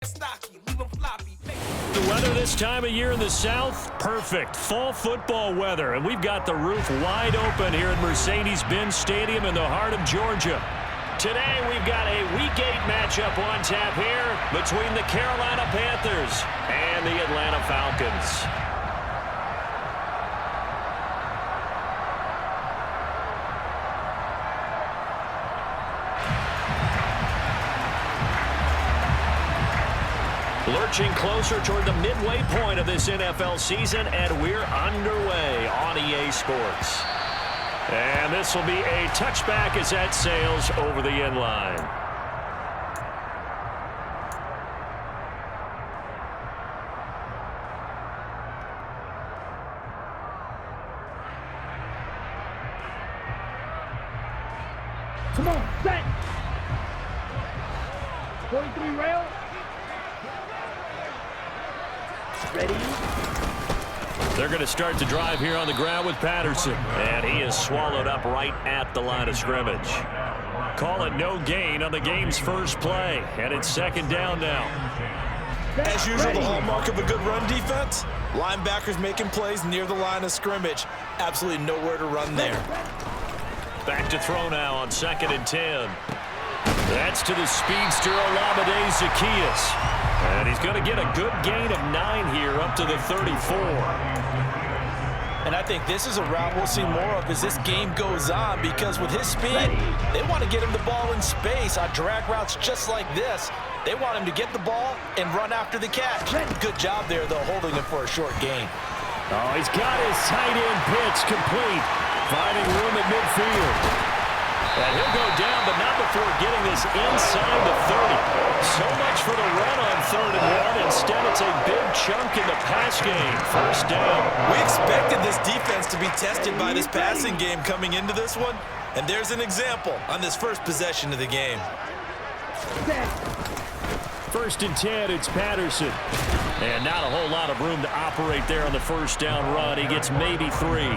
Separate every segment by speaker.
Speaker 1: The weather this time of year in the South, perfect. Fall football weather, and we've got the roof wide open here at Mercedes-Benz Stadium in the heart of Georgia. Today we've got a Week 8 matchup on tap here between the Carolina Panthers and the Atlanta Falcons. Lurching closer toward the midway point of this NFL season, and we're underway on EA Sports. And this will be a touchback as that sails over the end line.
Speaker 2: Come on, set. 43 rail. Ready?
Speaker 1: They're going to start the drive here on the ground with Patterson. And he is swallowed up right at the line of scrimmage. Call it no gain on the game's first play. And it's second down now.
Speaker 3: As usual, the hallmark of a good run defense, linebackers making plays near the line of scrimmage. Absolutely nowhere to run there.
Speaker 1: Back to throw now on 2nd and 10. That's to the speedster, Olamide Zaccheaus. And he's going to get a good gain of 9 here up to the 34.
Speaker 3: And I think this is a route we'll see more of as this game goes on, because with his speed, they want to get him the ball in space on drag routes just like this. They want him to get the ball and run after the catch. Good job there, though, holding him for a short gain.
Speaker 1: Oh, he's got his tight end pitch complete, finding room at midfield. And he'll go down, but not before getting this inside the 30. So much for the run on 3rd and 1. Instead, it's a big chunk in the pass game. First down.
Speaker 3: We expected this defense to be tested by this passing game coming into this one. And there's an example on this first possession of the game.
Speaker 1: 1st and 10, it's Patterson. And not a whole lot of room to operate there on the first down run. He gets maybe 3.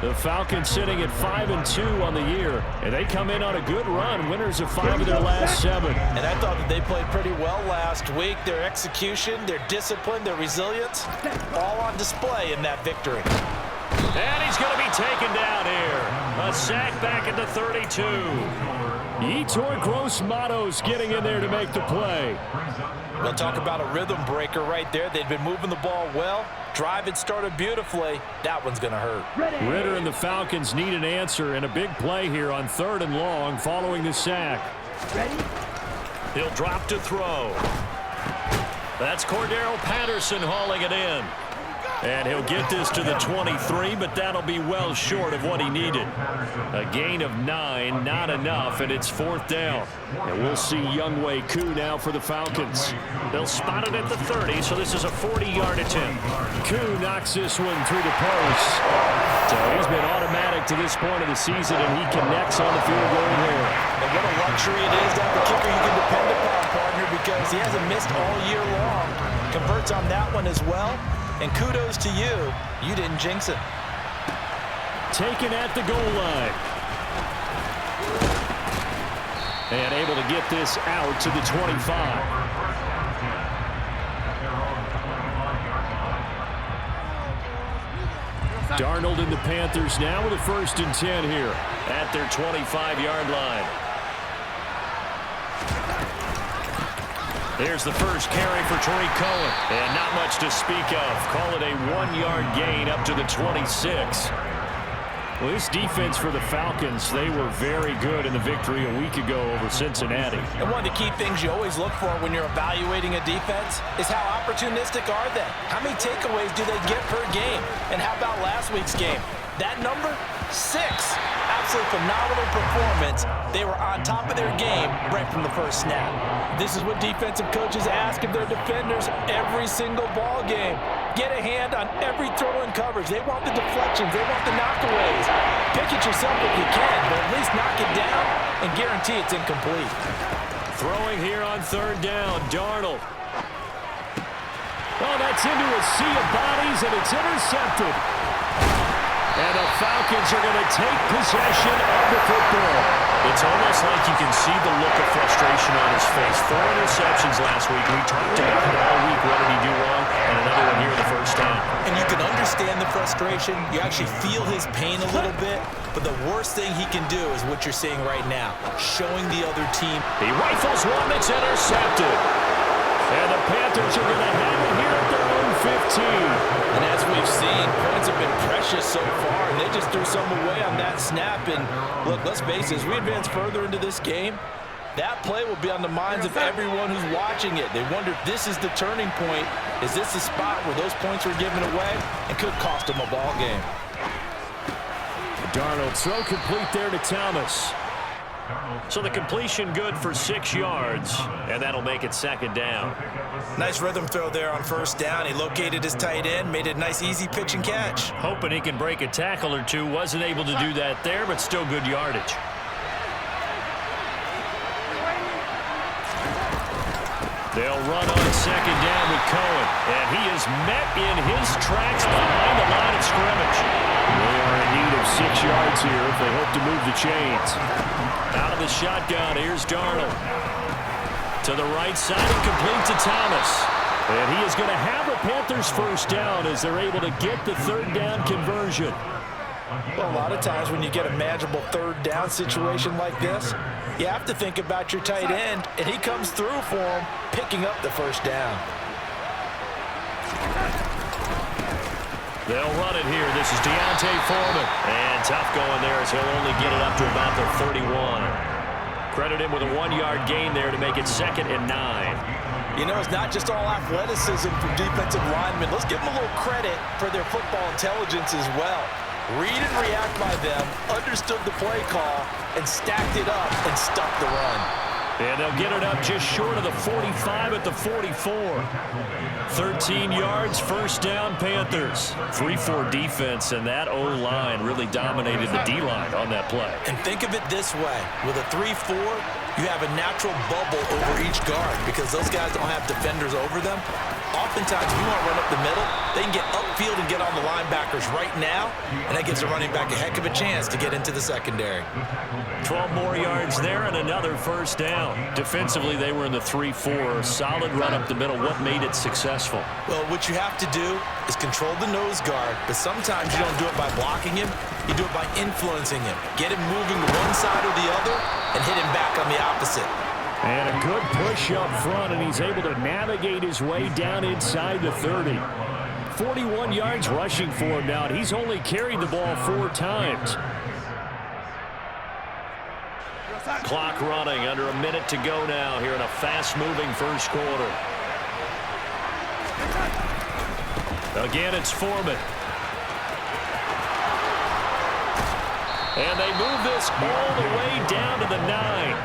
Speaker 1: The Falcons sitting at 5-2 on the year, and they come in on a good run, winners of 5 of their last 7.
Speaker 3: And I thought that they played pretty well last week. Their execution, their discipline, their resilience, all on display in that victory.
Speaker 1: And he's going to be taken down here. A sack back at the 32. Yetur Gross-Matos getting in there to make the play.
Speaker 3: We'll talk about a rhythm breaker right there. They've been moving the ball well. Drive had started beautifully. That one's going to hurt.
Speaker 1: Ritter and the Falcons need an answer, and a big play here on 3rd and long following the sack. He'll drop to throw. That's Cordero Patterson hauling it in. And he'll get this to the 23, but that'll be well short of what he needed. A gain of 9, not enough, and it's 4th down. And we'll see Younghoe Koo now for the Falcons. They'll spot it at the 30, so this is a 40-yard attempt. Koo knocks this one through the post. So he's been automatic to this point of the season, and he connects on the field goal here.
Speaker 3: And what a luxury it is to have a kicker you can depend upon, partner, because he hasn't missed all year long. Converts on that one as well. And kudos to you. You didn't jinx it.
Speaker 1: Taken at the goal line. And able to get this out to the 25. Darnold and the Panthers now with a 1st and 10 here at their 25-yard line. There's the first carry for Tariq Cohen. And not much to speak of. Call it a 1-yard gain up to the 26. Well, this defense for the Falcons, they were very good in the victory a week ago over Cincinnati.
Speaker 3: And one of the key things you always look for when you're evaluating a defense is how opportunistic are they? How many takeaways do they get per game? And how about last week's game? That number? 6. Absolutely phenomenal performance. They were on top of their game right from the first snap. This is what defensive coaches ask of their defenders every single ball game. Get a hand on every throw in coverage. They want the deflections. They want the knockaways. Pick it yourself if you can, but at least knock it down and guarantee it's incomplete.
Speaker 1: Throwing here on 3rd down, Darnold. Oh, that's into a sea of bodies, and it's intercepted. And the Falcons are going to take possession of the football.
Speaker 4: It's almost like you can see the look of frustration on his face. 4 interceptions last week. We talked about it all week. What did he do wrong? And another one here in the first down.
Speaker 3: And you can understand the frustration. You actually feel his pain a little bit. But the worst thing he can do is what you're seeing right now, showing the other team.
Speaker 1: He rifles one that's intercepted. And the Panthers are going to have it here at their own 15.
Speaker 3: And as we've seen, points have been precious so far, and they just threw some away on that snap. And look, let's face it, as we advance further into this game, that play will be on the minds of everyone who's watching it. They wonder if this is the turning point. Is this the spot where those points were given away and could cost them a ball game?
Speaker 1: Darnold throw complete there to Thomas.
Speaker 4: So the completion good for 6 yards, and that'll make it second down.
Speaker 3: Nice rhythm throw there on first down. He located his tight end, made it a nice easy pitch and catch.
Speaker 1: Hoping he can break a tackle or two. Wasn't able to do that there, but still good yardage. They'll run on second down with Cohen, and he is met in his tracks behind the line of scrimmage. They are in need of 6 yards here if they hope to move the chains. Out of the shotgun, here's Darnold. To the right side and complete to Thomas. And he is going to have the Panthers first down as they're able to get the third down conversion.
Speaker 3: Well, a lot of times when you get a manageable third down situation like this, you have to think about your tight end, and he comes through for him, picking up the first down.
Speaker 1: They'll run it here. This is Deontay Foreman. And tough going there as he'll only get it up to about the 31. Credit him with a 1-yard gain there to make it 2nd and 9.
Speaker 3: You know, it's not just all athleticism from defensive linemen. Let's give them a little credit for their football intelligence as well. Read and react by them, understood the play call, and stacked it up and stuck the run.
Speaker 1: And they'll get it up just short of the 45 at the 44. 13 yards, first down, Panthers. 3-4 defense, and that O-line really dominated the D-line on that play.
Speaker 3: And think of it this way. With a 3-4, you have a natural bubble over each guard because those guys don't have defenders over them. Oftentimes, if you want to run up the middle, they can get upfield and get on the linebackers right now, and that gives the running back a heck of a chance to get into the secondary.
Speaker 1: 12 more yards there and another first down. Defensively, they were in the 3-4. Solid run up the middle. What made it successful?
Speaker 3: Well, what you have to do is control the nose guard, but sometimes you don't do it by blocking him. You do it by influencing him. Get him moving to one side or the other and hit him back on the opposite.
Speaker 1: And a good push up front, and he's able to navigate his way down inside the 30. 41 yards rushing for him now, and he's only carried the ball 4 times. Clock running, under a minute to go now here in a fast-moving first quarter. Again, it's Foreman. And they move this all the way down to the 9.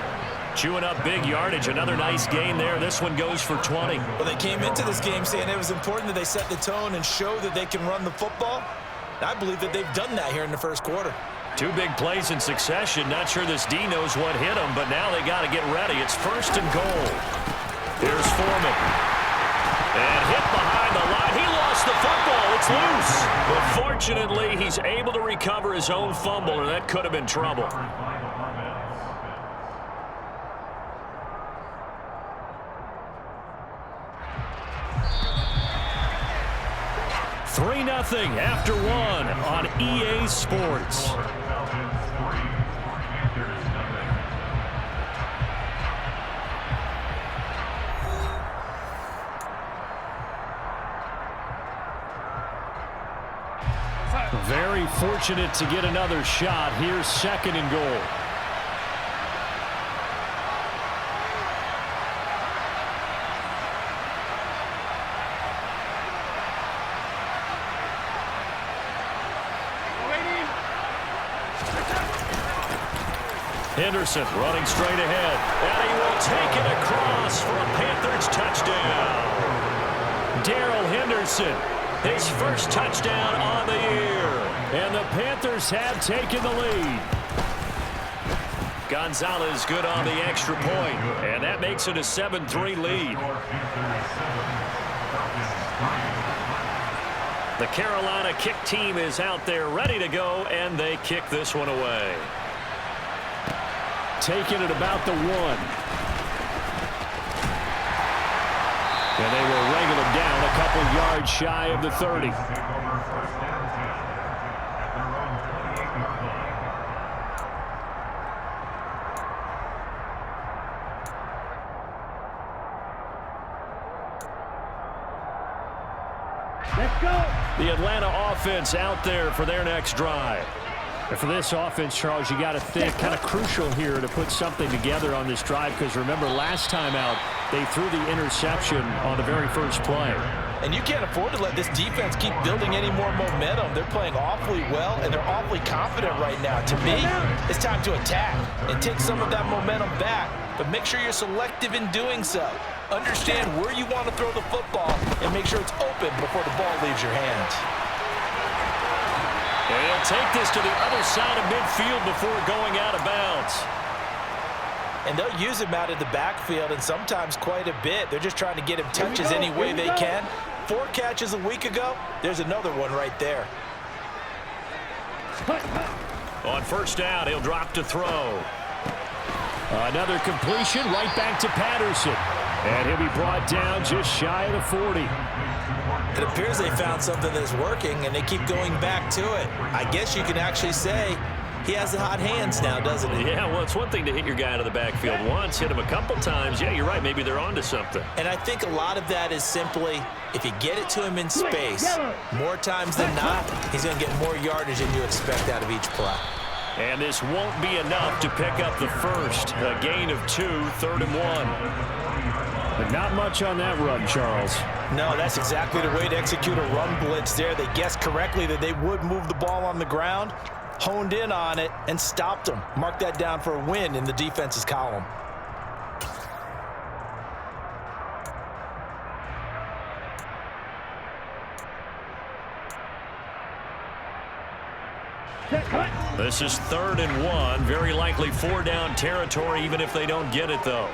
Speaker 1: Chewing up big yardage. Another nice gain there. This one goes for 20.
Speaker 3: Well, they came into this game saying it was important that they set the tone and show that they can run the football. I believe that they've done that here in the first quarter.
Speaker 1: 2 big plays in succession. Not sure this D knows what hit him, but now they got to get ready. It's 1st and goal. Here's Foreman. And hit behind the line. He lost the football. It's loose. But fortunately, he's able to recover his own fumble, and that could have been trouble. 3-0 after 1 on EA Sports. Very fortunate to get another shot. Here's 2nd and goal. Henderson running straight ahead. And he will take it across for a Panthers touchdown. Darrell Henderson, his first touchdown on the year. And the Panthers have taken the lead. Gonzalez good on the extra point. And that makes it a 7-3 lead. The Carolina kick team is out there ready to go, and they kick this one away.
Speaker 4: Taking it about the 1. And they will wrangle him down a couple yards shy of the 30.
Speaker 2: Let's go.
Speaker 1: The Atlanta offense out there for their next drive.
Speaker 4: And for this offense, Charles, you got to think kind of crucial here to put something together on this drive, because remember last time out they threw the interception on the very first play.
Speaker 3: And you can't afford to let this defense keep building any more momentum. They're playing awfully well, and they're awfully confident right now. To me, it's time to attack and take some of that momentum back, but make sure you're selective in doing so. Understand where you want to throw the football and make sure it's open before the ball leaves your hands.
Speaker 1: And he'll take this to the other side of midfield before going out of bounds.
Speaker 3: And they'll use him out of the backfield, and sometimes quite a bit. They're just trying to get him touches any way they can. 4 catches a week ago, there's another one right there.
Speaker 1: On first down, he'll drop to throw.
Speaker 4: Another completion right back to Patterson. And he'll be brought down just shy of the 40.
Speaker 3: It appears they found something that's working, and they keep going back to it. I guess you can actually say he has the hot hands now, doesn't he?
Speaker 1: Yeah, well, it's one thing to hit your guy out of the backfield once, hit him a couple times. Yeah, you're right. Maybe they're onto something.
Speaker 3: And I think a lot of that is simply if you get it to him in space, more times than not, he's going to get more yardage than you expect out of each play.
Speaker 1: And this won't be enough to pick up the first. A gain of 2, 3rd and 1.
Speaker 4: But not much on that run, Charles.
Speaker 3: No, that's exactly the way to execute a run blitz there. They guessed correctly that they would move the ball on the ground, honed in on it, and stopped them. Mark that down for a win in the defense's column.
Speaker 1: This is 3rd and 1. Very likely 4-down territory, even if they don't get it, though.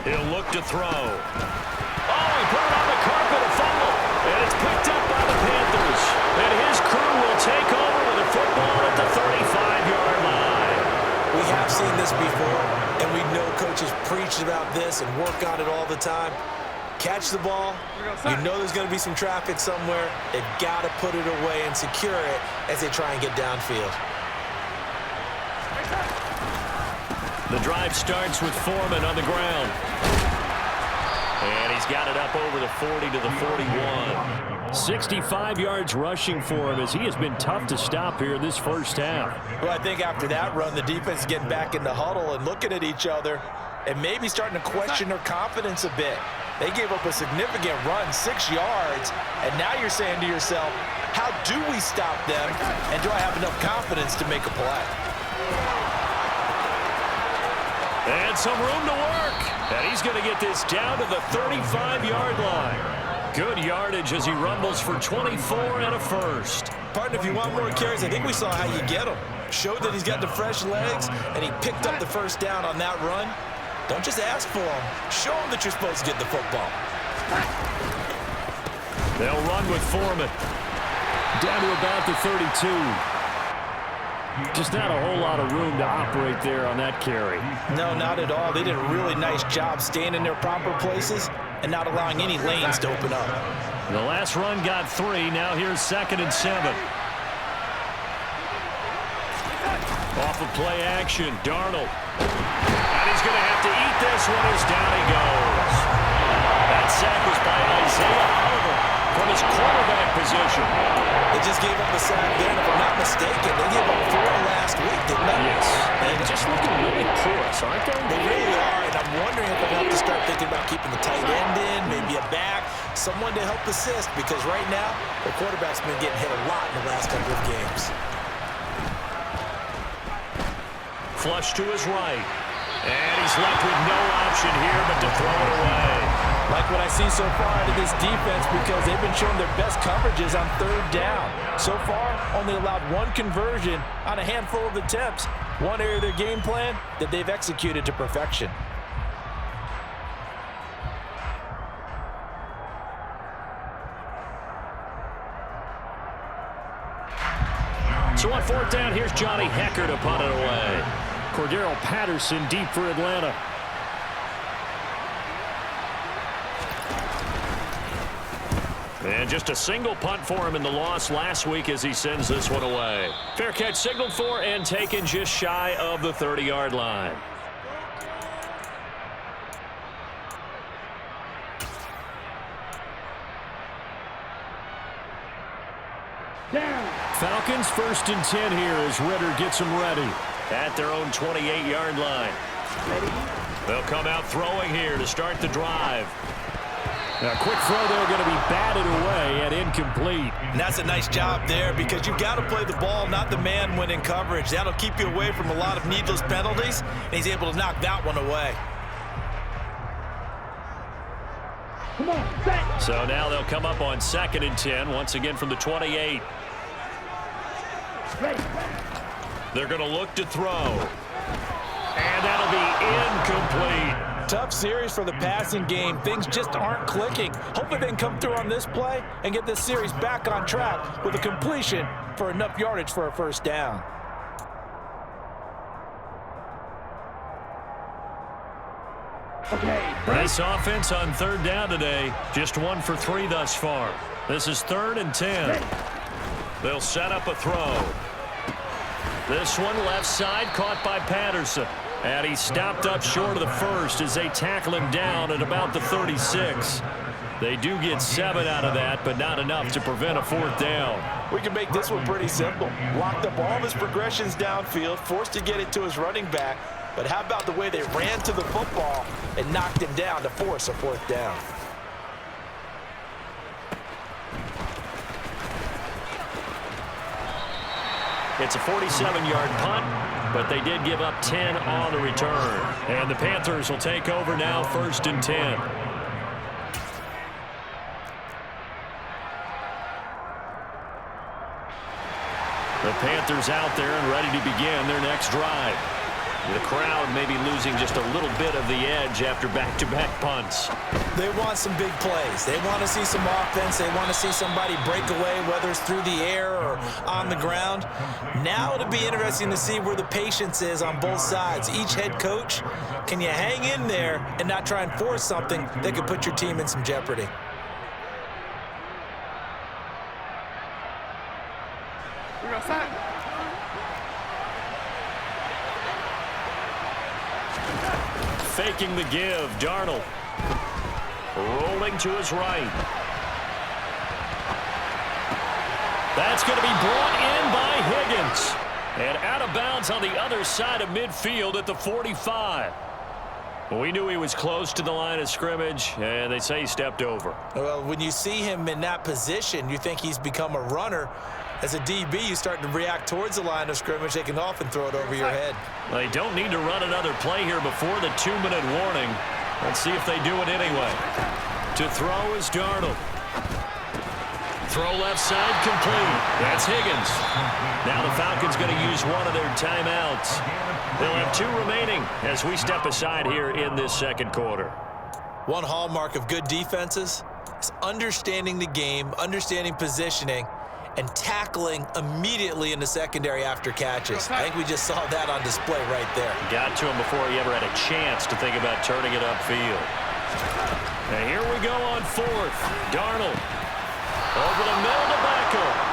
Speaker 1: He'll look to throw. Oh, he put it on the carpet, a fumble. And it's picked up by the Panthers. And his crew will take over with a football at the 35-yard line.
Speaker 3: We have seen this before, and we know coaches preach about this and work on it all the time. Catch the ball. You know there's going to be some traffic somewhere. They've got to put it away and secure it as they try and get downfield.
Speaker 1: The drive starts with Foreman on the ground. And he's got it up over the 40 to the 41.
Speaker 4: 65 yards rushing for him, as he has been tough to stop here this first half.
Speaker 3: Well, I think after that run, the defense is getting back in the huddle and looking at each other and maybe starting to question their confidence a bit. They gave up a significant run, 6 yards, and now you're saying to yourself, how do we stop them, and do I have enough confidence to make a play?
Speaker 1: And some room to work. And he's going to get this down to the 35-yard line. Good yardage as he rumbles for 24 and a first.
Speaker 3: Partner, if you want more carries, I think we saw how you get him. Showed that he's got the fresh legs, and he picked up the first down on that run. Don't just ask for him. Show him that you're supposed to get the football.
Speaker 1: They'll run with Foreman.
Speaker 4: Down to about the 32. Just not a whole lot of room to operate there on that carry.
Speaker 3: No, not at all. They did a really nice job staying in their proper places and not allowing any lanes to open up.
Speaker 1: The last run got 3. Now here's 2nd and 7. Off of play action, Darnold. And he's going to have to eat this one as down he goes. That sack was by Isaiah Oliver from his quarterback position.
Speaker 3: They just gave up a sack there, and if I'm not mistaken, they gave up 4 last week, didn't they?
Speaker 1: Yes. And just looking really porous, aren't they?
Speaker 3: They really are, and I'm wondering if they'll have to start thinking about keeping the tight end in, maybe a back, someone to help assist, because right now, the quarterback's been getting hit a lot in the last couple of games.
Speaker 1: Flush to his right. And he's left with no option here but to throw it away.
Speaker 3: Like what I see so far out of this defense, because they've been showing their best coverages on 3rd down. So far, only allowed 1 conversion on a handful of attempts. One area of their game plan that they've executed to perfection.
Speaker 1: So on fourth down, here's Johnny Hecker to punt it away.
Speaker 4: Cordarrelle Patterson deep for Atlanta.
Speaker 1: And just a single punt for him in the loss last week as he sends this one away. Fair catch signaled for and taken just shy of the 30-yard line.
Speaker 2: Down.
Speaker 4: Falcons 1st and 10 here as Ritter gets them ready.
Speaker 1: At their own 28-yard line. They'll come out throwing here to start the drive.
Speaker 4: Now, quick throw there, going to be batted away and incomplete.
Speaker 3: And that's a nice job there because you've got to play the ball, not the man when in coverage. That'll keep you away from a lot of needless penalties, and he's able to knock that one away.
Speaker 2: Come on, set.
Speaker 1: So now they'll come up on 2nd and 10, once again from the 28.
Speaker 2: Ready.
Speaker 1: They're going to look to throw. And that'll be incomplete.
Speaker 3: Tough series for the passing game. Things just aren't clicking. Hopefully they can come through on this play and get this series back on track with a completion for enough yardage for a first down.
Speaker 2: Okay.
Speaker 1: Nice offense on 3rd down today. Just 1 for 3 thus far. This is 3rd and 10. They'll set up a throw. This one left side caught by Patterson. And he stopped up short of the first as they tackle him down at about the 36. They do get 7 out of that, but not enough to prevent a 4th down.
Speaker 3: We can make this one pretty simple. Locked up all of his progressions downfield, forced to get it to his running back. But how about the way they ran to the football and knocked him down to force a 4th down?
Speaker 1: It's a 47-yard punt, but they did give up 10 on the return. And the Panthers will take over now, 1st and 10. The Panthers out there and ready to begin their next drive. The crowd may be losing just a little bit of the edge after back-to-back punts.
Speaker 3: They want some big plays. They want to see some offense. They want to see somebody break away, whether it's through the air or on the ground. Now it'll be interesting to see where the patience is on both sides. Each head coach, can you hang in there and not try and force something that could put your team in some jeopardy?
Speaker 2: We're outside.
Speaker 1: Faking the give, Darnold. Rolling to his right. That's going to be brought in by Higgins. And out of bounds on the other side of midfield at the 45. We knew he was close to the line of scrimmage, and they say he stepped over.
Speaker 3: Well, when you see him in that position, you think he's become a runner. As a DB, you start to react towards the line of scrimmage. They can often throw it over your head.
Speaker 1: They don't need to run another play here before the 2-minute warning. Let's see if they do it anyway. To throw is Darnold. Throw left side complete. That's Higgins. Now the Falcons going to use one of their timeouts. They'll have 2 remaining as we step aside here in this second quarter.
Speaker 3: One hallmark of good defenses is understanding the game, understanding positioning, and tackling immediately in the secondary after catches. I think we just saw that on display right there.
Speaker 1: Got to him before he ever had a chance to think about turning it upfield. And here we go on 4th. Darnold over the middle to Beckham.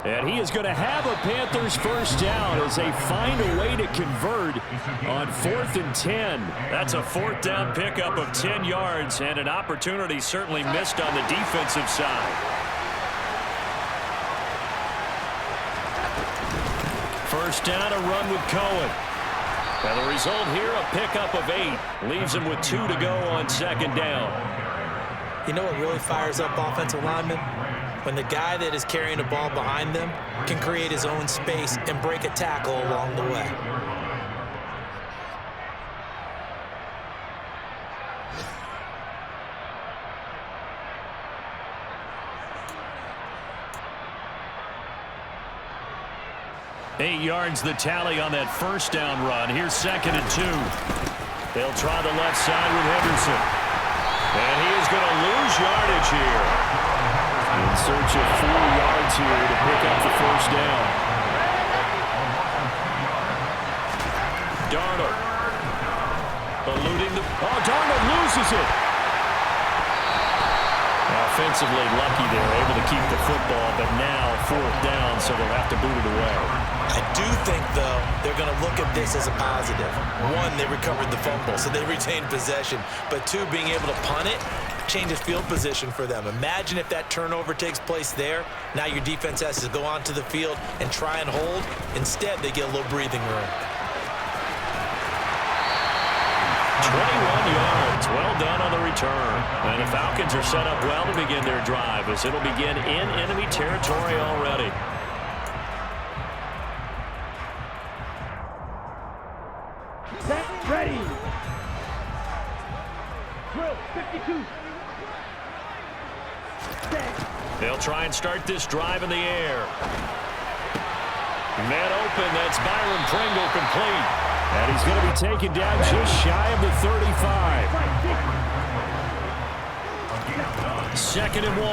Speaker 4: And he is going to have a Panthers first down as they find a way to convert on 4th and 10.
Speaker 1: That's a 4th down pickup of 10 yards and an opportunity certainly missed on the defensive side. First down, a run with Cohen. And the result here, a pickup of 8. Leaves him with 2 to go on 2nd down.
Speaker 3: You know what really fires up offensive linemen? When the guy that is carrying the ball behind them can create his own space and break a tackle along the way.
Speaker 1: Eight yards the tally on that first down run. Here's 2nd and 2. They'll try the left side with Henderson. And he is going to lose yardage here.
Speaker 4: In search of 4 yards here to pick up the first down.
Speaker 1: eluding the... Oh, Darnold loses it. Offensively lucky they're able to keep the football, but now 4th down, so they'll have to boot it away.
Speaker 3: I do think, though, they're going to look at this as a positive. 1, they recovered the fumble, so they retained possession. But 2, being able to punt it changes field position for them. Imagine if that turnover takes place there. Now your defense has to go onto the field and try and hold. Instead, they get a little breathing room.
Speaker 1: 21 yards. Well done on the return. And the Falcons are set up well to begin their drive as it'll begin in enemy territory already.
Speaker 2: Set, ready. Drill, 52. Set.
Speaker 1: They'll try and start this drive in the air. Man open. That's Byron Pringle complete. And he's going to be taken down just shy of the 35. 2nd and 1.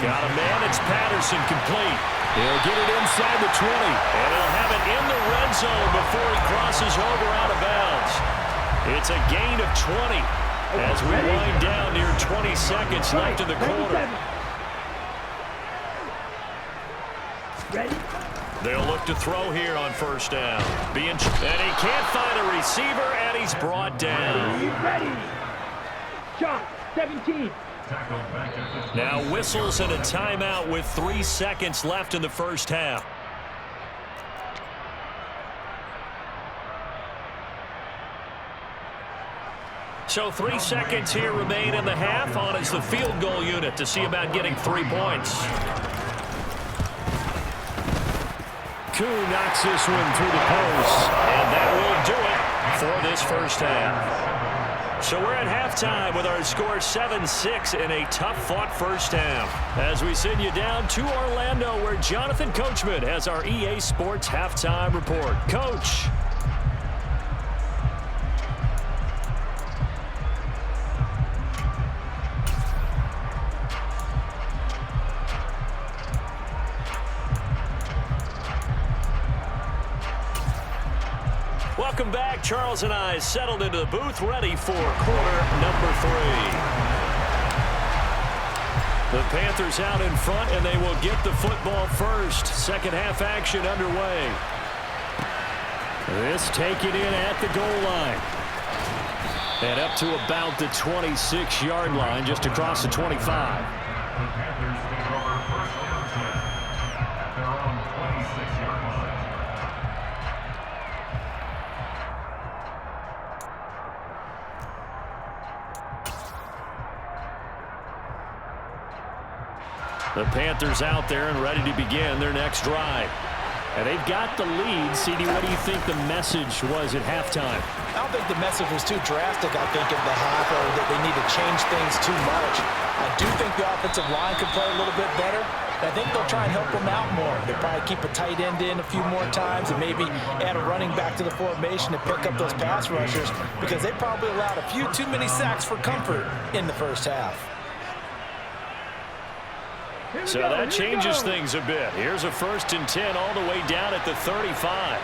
Speaker 1: Got a man. It's Patterson complete. He'll get it inside the 20. And he'll have it in the red zone before he crosses over out of bounds. It's a gain of 20 as we wind down near 20 seconds left in the quarter.
Speaker 2: Ready.
Speaker 1: They'll look to throw here on 1st down. And he can't find a receiver, and he's brought down.
Speaker 2: Ready. Shot, 17.
Speaker 1: Now whistles and a timeout with 3 seconds left in the 1st half. So 3 seconds here remain in the half. On is the field goal unit to see about getting 3 points. Koo knocks this one through the post. And that will do it for this 1st half. So we're at halftime with our score 7-6 in a tough-fought 1st half. As we send you down to Orlando, where Jonathan Coachman has our EA Sports halftime report. Coach. Welcome back. Charles and I settled into the booth, ready for quarter number 3. The Panthers out in front, and they will get the football first. 2nd half action underway. This taken in at the goal line. And up to about the 26-yard line, just across the 25. The Panthers out there and ready to begin their next drive. And they've got the lead. CD, what do you think the message was at halftime?
Speaker 3: I don't think the message was too drastic, I think, in the half, or that they need to change things too much. I do think the offensive line could play a little bit better. I think they'll try and help them out more. They'll probably keep a tight end in a few more times and maybe add a running back to the formation to pick up those pass rushers, because they probably allowed a few too many sacks for comfort in the 1st half.
Speaker 1: So that changes things a bit. Here's a 1st and 10 all the way down at the 35.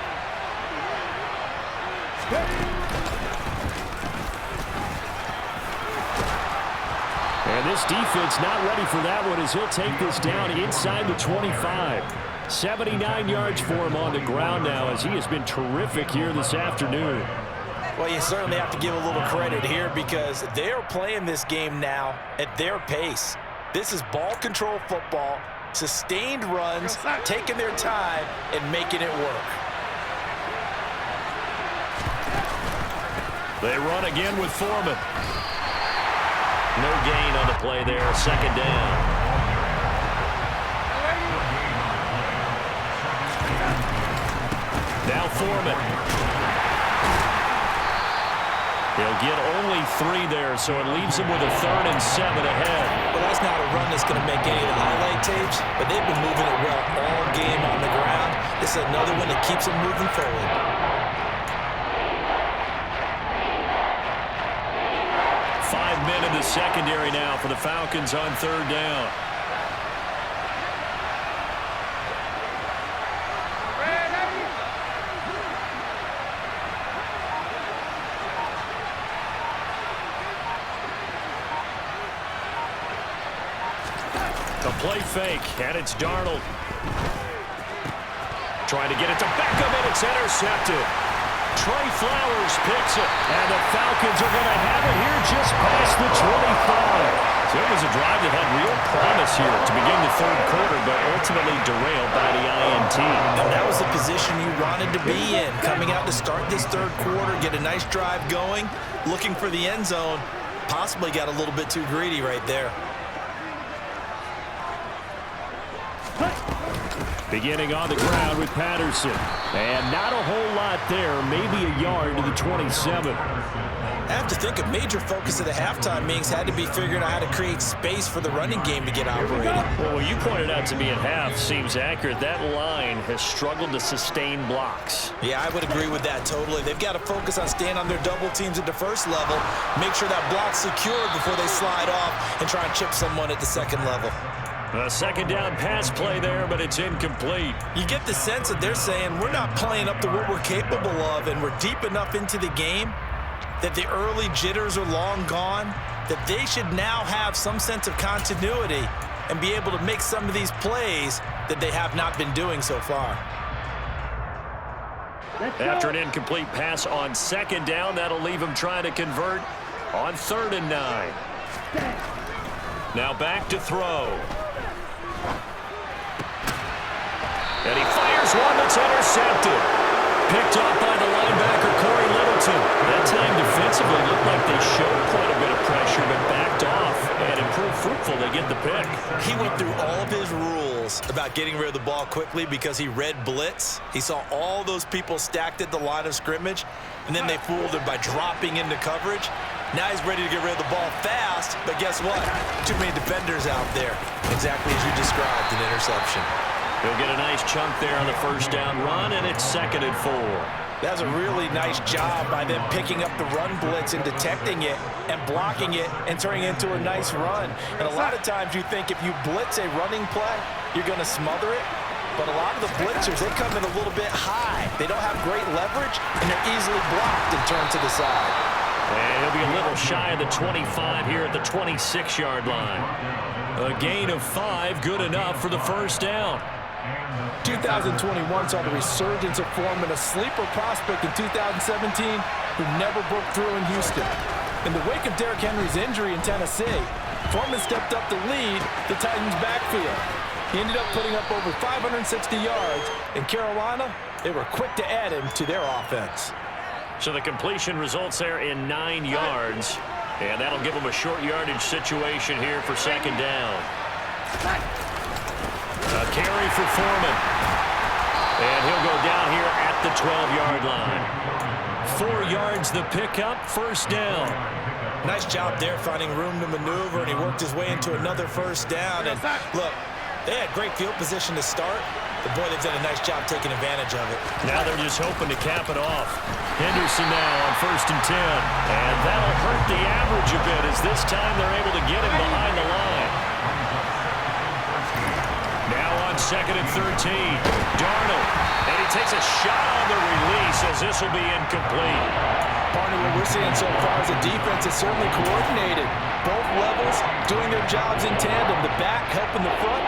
Speaker 1: And this defense not ready for that one as he'll take this down inside the 25. 79 yards for him on the ground now as he has been terrific here this afternoon.
Speaker 3: Well, you certainly have to give a little credit here because they are playing this game now at their pace. This is ball control football, sustained runs, taking their time, and making it work.
Speaker 1: They run again with Foreman. No gain on the play there, 2nd down. Now Foreman. They'll get only 3 there, so it leaves them with a 3rd and 7 ahead.
Speaker 3: Well, that's not a run that's going to make any of the highlight tapes, but they've been moving it well all game on the ground. This is another one that keeps them moving forward.
Speaker 1: 5 men in the secondary now for the Falcons on 3rd down. The play fake, and it's Darnold. Trying to get it to Beckham, and it's intercepted. Trey Flowers picks it, and the Falcons are going to have it here just past the 25. So it was a drive that had real promise here to begin the third quarter, but ultimately derailed by the INT.
Speaker 3: And that was the position you wanted to be in, coming out to start this third quarter, get a nice drive going, looking for the end zone. Possibly got a little bit too greedy right there.
Speaker 1: Beginning on the ground with Patterson. And not a whole lot there, maybe a yard to the 27.
Speaker 3: I have to think a major focus of the halftime meetings had to be figuring out how to create space for the running game to get operating.
Speaker 1: Well, what you pointed out to me at half seems accurate. That line has struggled to sustain blocks.
Speaker 3: Yeah, I would agree with that totally. They've got to focus on staying on their double teams at the first level, make sure that block's secured before they slide off and try and chip someone at the second level.
Speaker 1: A second down pass play there, but it's incomplete.
Speaker 3: You get the sense that they're saying we're not playing up to what we're capable of, and we're deep enough into the game that the early jitters are long gone, that they should now have some sense of continuity and be able to make some of these plays that they have not been doing so far.
Speaker 1: After an incomplete pass on second down, that'll leave them trying to convert on 3rd and 9. Now back to throw. And he fires one that's intercepted. Picked off by the linebacker, Corey Littleton. That time defensively looked like they showed quite a bit of pressure, but backed off and improved fruitful to get the pick.
Speaker 3: He went through all of his rules about getting rid of the ball quickly because he read blitz. He saw all those people stacked at the line of scrimmage, and then they fooled him by dropping into coverage. Now he's ready to get rid of the ball fast, but guess what? Too many defenders out there. Exactly as you described, an interception.
Speaker 1: He'll get a nice chunk there on the first down run, and it's 2nd and 4.
Speaker 3: That's a really nice job by them picking up the run blitz and detecting it and blocking it and turning it into a nice run. And a lot of times you think if you blitz a running play, you're going to smother it. But a lot of the blitzers, they come in a little bit high. They don't have great leverage, and they're easily blocked and turned to the side.
Speaker 1: And he'll be a little shy of the 25 here at the 26-yard line. A gain of 5, good enough for the first down.
Speaker 3: 2021 saw the resurgence of form and a sleeper prospect in 2017 who never broke through in Houston. In the wake of Derrick Henry's injury in Tennessee, Foreman stepped up to lead the Titans' backfield. He ended up putting up over 560 yards. In Carolina, they were quick to add him to their offense.
Speaker 1: So the completion results there in 9 yards, and that'll give them a short yardage situation here for 2nd down. A carry for Foreman. And he'll go down here at the 12-yard line. 4 yards the pickup, first down.
Speaker 3: Nice job there finding room to maneuver, and he worked his way into another first down. And look, they had great field position to start, but boy, they've done a nice job taking advantage of it.
Speaker 1: Now they're just hoping to cap it off. Henderson now on 1st and 10. And that'll hurt the average a bit as this time they're able to get him behind the line. Now on 2nd and 13. Darnold. And he takes a shot on the release as this will be incomplete.
Speaker 3: Barney, what we're seeing so far is the defense is certainly coordinated. Both levels doing their jobs in tandem. The back helping the front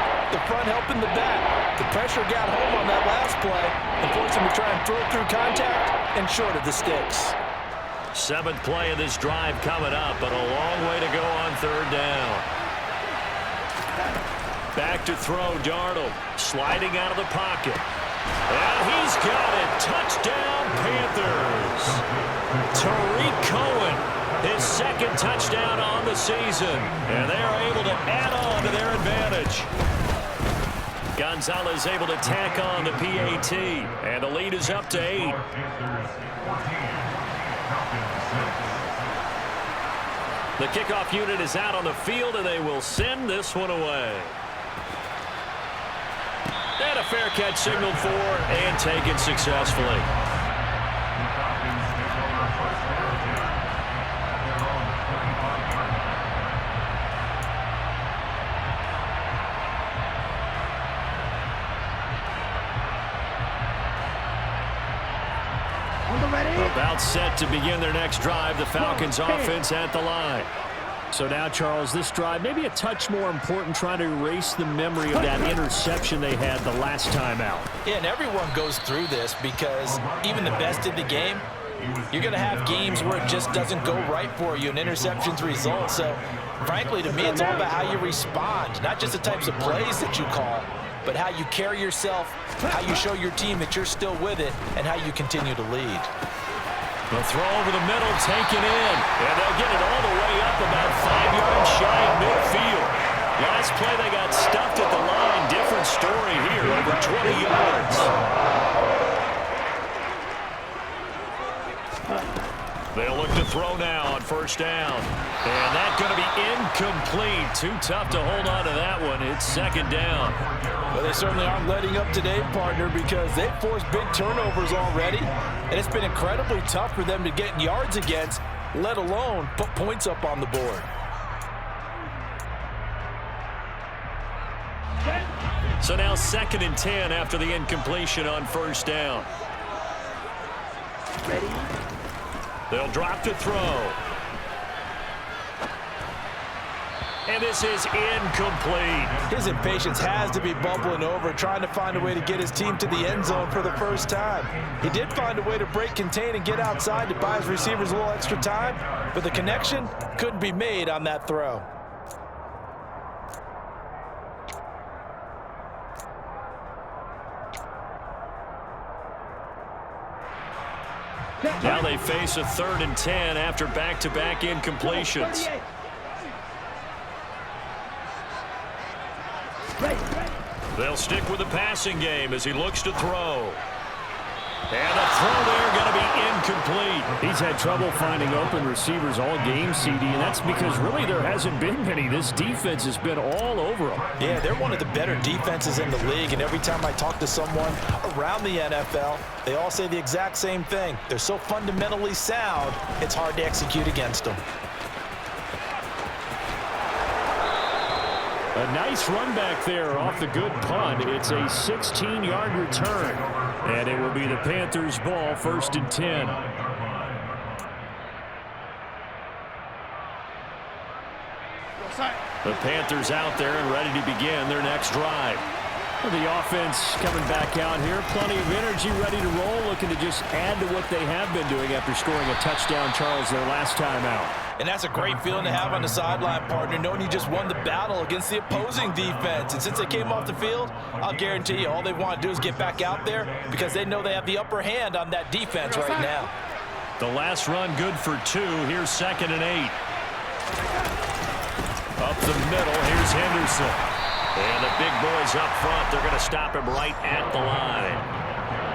Speaker 3: helping the back. The pressure got home on that last play and forced him to try and throw through contact and short of the sticks.
Speaker 1: 7th play of this drive coming up, but a long way to go on 3rd down. Back to throw, Darnold, sliding out of the pocket. And he's got it. Touchdown, Panthers. Tariq Cohen, his 2nd touchdown on the season. And they are able to add on to their advantage. Gonzalez able to tack on the PAT. And the lead is up to 8. The kickoff unit is out on the field, and they will send this one away. And a fair catch signaled for and taken successfully. About set to begin their next drive. The Falcons offense at the line.
Speaker 4: So now, Charles, this drive maybe a touch more important, trying to erase the memory of that interception they had the last time out.
Speaker 3: Yeah, and everyone goes through this because even the best in the game, you're going to have games where it just doesn't go right for you, and interceptions result. So, frankly, to me, it's all about how you respond, not just the types of plays that you call, but how you carry yourself, how you show your team that you're still with it, and how you continue to lead.
Speaker 1: The throw over the middle, taken in, and they'll get it all the way up about 5 yards shy of midfield. Last play, they got stuffed at the line. Different story here, over 20 yards. They'll look to throw now on first down. And that's going to be incomplete. Too tough to hold on to that one. It's second down.
Speaker 3: Well, they certainly aren't letting up today, partner, because they've forced big turnovers already. And it's been incredibly tough for them to get yards against, let alone put points up on the board.
Speaker 1: So now 2nd and 10 after the incompletion on first down.
Speaker 2: Ready?
Speaker 1: They'll drop to throw. And this is incomplete.
Speaker 3: His impatience has to be bubbling over, trying to find a way to get his team to the end zone for the first time. He did find a way to break contain and get outside to buy his receivers a little extra time, but the connection couldn't be made on that throw.
Speaker 1: Now they face a 3rd and 10 after back-to-back incompletions. They'll stick with the passing game as he looks to throw. And the throw there going to be incomplete.
Speaker 4: He's had trouble finding open receivers all game, CD, and that's because really there hasn't been many. This defense has been all over them.
Speaker 3: Yeah, they're one of the better defenses in the league, and every time I talk to someone around the NFL, they all say the exact same thing. They're so fundamentally sound, it's hard to execute against them.
Speaker 4: A nice run back there off the good punt. It's a 16-yard return. And it will be the Panthers' ball, 1st and 10. The Panthers out there and ready to begin their next drive. The offense coming back out here. Plenty of energy, ready to roll, looking to just add to what they have been doing after scoring a touchdown, Charles, their last time out.
Speaker 3: And that's a great feeling to have on the sideline, partner, knowing you just won the battle against the opposing defense. And since they came off the field, I'll guarantee you all they want to do is get back out there because they know they have the upper hand on that defense right now.
Speaker 1: The last run good for 2. Here's 2nd and 8. Up the middle, here's Henderson. And the big boys up front, they're going to stop him right at the line.